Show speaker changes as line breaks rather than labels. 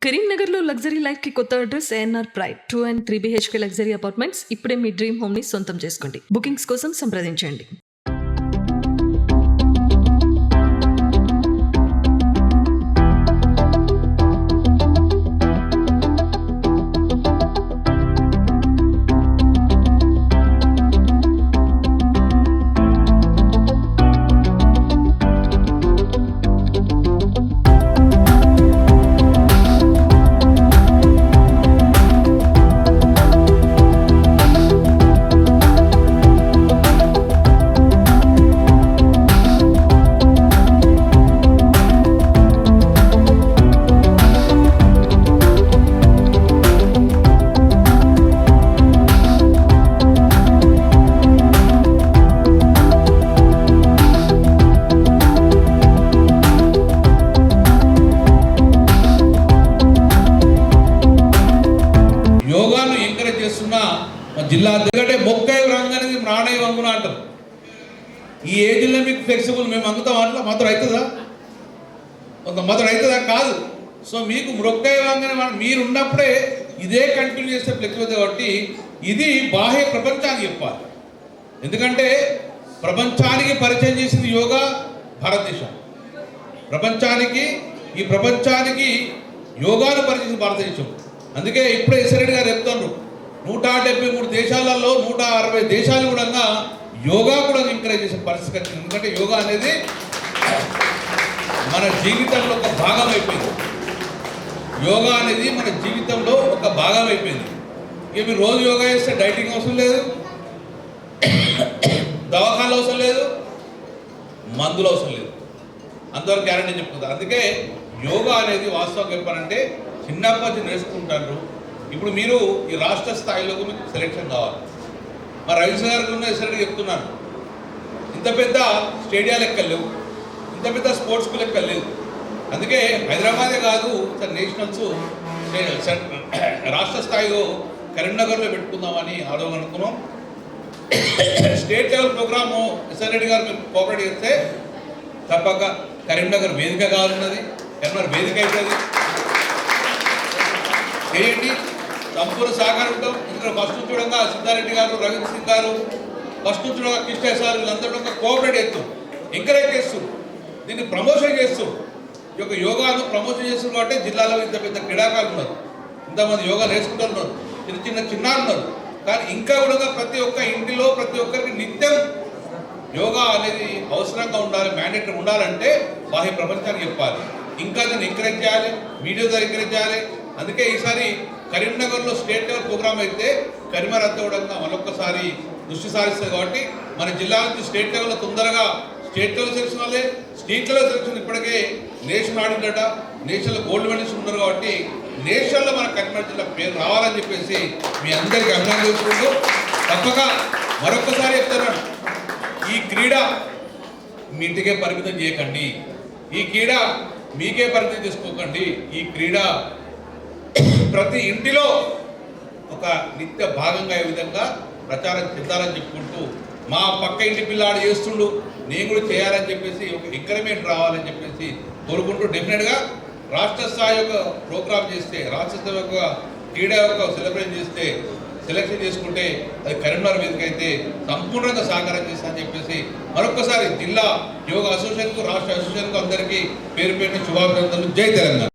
కరీంనగర్లో luxury life కి కొత్త address ANR pride 2 and 3 BHK luxury apartments. ఇప్పుడే మీ డ్రీమ్ హోమ్ ని సొంతం చేసుకోండి. బుకింగ్స్ కోసం సంప్రదించండి.
యోగాను ఎంకరేజ్ చేస్తున్న జిల్లా ఎందుకంటే మొక్కై రంగనేది ప్రాణయ వంగున అంటారు. ఈ ఏజ్లో మీకు ఫ్లెక్సిబుల్ మేము అంగుతాం అట్లా మాత్రం అవుతుందా? కొంత మాత్రం అవుతుందా? కాదు. సో మీకు మొక్కై వంగనే మీరు ఉన్నప్పుడే ఇదే కంటిన్యూ చేస్తే ఫ్లెక్సిబుల్ కాబట్టి ఇది బాహ్య ప్రపంచానికి చెప్పాలి. ఎందుకంటే ప్రపంచానికి పరిచయం చేసింది యోగా భారతదేశం. ఈ ప్రపంచానికి యోగాను పరిచయం భారతదేశం. అందుకే ఇప్పుడే ఎస్రెడ్డి గారు చెప్తున్నారు 173 దేశాలలో 160 దేశాలు కూడా యోగా కూడా ఎంకరేజ్ చేసే పరిస్థితి వచ్చింది. ఎందుకంటే యోగా అనేది మన జీవితంలో ఒక భాగం అయిపోయింది. యోగా అనేది మన జీవితంలో ఒక భాగం అయిపోయింది. ఇక మీరు రోజు యోగా చేస్తే డైటింగ్ అవసరం లేదు, దవాఖానాలు అవసరం లేదు, మందులు అవసరం లేదు. అంతవరకు గ్యారంటీ చెప్పుకుంటారు. అందుకే యోగా అనేది వాస్తవంగా చెప్పాలంటే చిన్నప్పటి నేర్చుకుంటారు. ఇప్పుడు మీరు ఈ రాష్ట్ర స్థాయిలో మీకు సెలెక్షన్ కావాలి. మరి రవీంద్ర గారికి ఉన్న ఎస్రెడ్డి చెప్తున్నాను, ఇంత పెద్ద స్టేడియాలు ఎక్కలేవు, ఇంత పెద్ద స్పోర్ట్స్ స్కూల్ ఎక్కలేవు. అందుకే హైదరాబాదే కాదు నేషనల్స్ రాష్ట్ర స్థాయిలో కరీంనగర్లో పెట్టుకుందామని అనుకున్నాం. స్టేట్ లెవెల్ ప్రోగ్రాము ఎస్రెడ్డి గారు మీరు కోఆపరేట్ చేస్తే తప్పక కరీంనగర్ వేదిక కావాలన్నది, కరీంనగర్ వేదిక అవుతుంది. చేయండి, సంపూర్ణ సహకారం ఉంటాం. ఇక్కడ ఫస్ట్ చూడంగా సిద్ధారెడ్డి గారు, రవీంద్ర సింగ్ గారు, ఫస్ట్ చూడంగా కృష్ణ సార్, వీళ్ళందరూ కోఆపరేట్ చేస్తూ ఎంకరేజ్ చేస్తూ దీన్ని ప్రమోషన్ చేస్తూ ఈ యొక్క యోగాను ప్రమోషన్ చేస్తున్నారు. కాబట్టి జిల్లాలో ఇంత పెద్ద క్రీడాకారులు ఉన్నారు, ఇంతమంది యోగా నేర్చుకుంటున్నారు, చిన్నారులు ఉన్నారు. కానీ ఇంకా కూడా ప్రతి ఒక్క ఇంటిలో ప్రతి ఒక్కరికి నిత్యం యోగా అనేది అవసరంగా ఉండాలి, మ్యాండేటరీ ఉండాలంటే బాహ్య ప్రపంచానికి చెప్పాలి. ఇంకా దాన్ని ఎంకరేజ్ చేయాలి, మీడియా ద్వారా ఎంకరేజ్ చేయాలి. అందుకే ఈసారి కరీంనగర్లో స్టేట్ లెవెల్ ప్రోగ్రామ్ అయితే కరీంనగర్ అంతా కూడా మరొకసారి దృష్టి సారిస్తుంది. కాబట్టి మన జిల్లా నుంచి స్టేట్ లెవెల్లో తొందరగా స్టేట్ లెవెల్ సెలక్షన్ వల్లే స్టేట్ లెవెల్ సెలక్షన్ ఇప్పటికే నేషనల్ ఆడిందట, నేషనల్ గోల్డ్ మెడల్స్ ఉన్నారు. కాబట్టి నేషనల్లో మన కరీంనగర్ జిల్లా పేరు రావాలని చెప్పేసి మీ అందరికీ అభినందించుకుంటూ తప్పక మరొకసారి చెప్తున్నాను, ఈ క్రీడ మీ ఇంటికే పరిమితం చేయకండి, ఈ క్రీడ మీకే పరిమితం చేసుకోకండి. ఈ క్రీడ ప్రతి ఇంటిలో ఒక నిత్య భాగంగా ఈ విధంగా ప్రచారం చెందాలని చెప్పుకుంటూ మా పక్క ఇంటి పిల్లాడు చేస్తుండు, నేను కూడా చేయాలని చెప్పేసి ఒక ఎంకరేజ్మెంట్ రావాలని చెప్పేసి కోరుకుంటూ డెఫినెట్గా రాష్ట్ర స్థాయి యొక్క ప్రోగ్రామ్ చేస్తే, రాష్ట్ర స్థాయి యొక్క క్రీడా యొక్క సెలబ్రేషన్ చేస్తే, సెలెక్షన్ చేసుకుంటే అది కరీంనగర్ వేదిక అయితే సంపూర్ణంగా సహకారం చేస్తానని చెప్పేసి మరొకసారి జిల్లా యోగా అసోసియేషన్కు, రాష్ట్ర అసోసియేషన్కు అందరికీ పేరు పేరున శుభాభినందనలు. జై తెలంగాణ.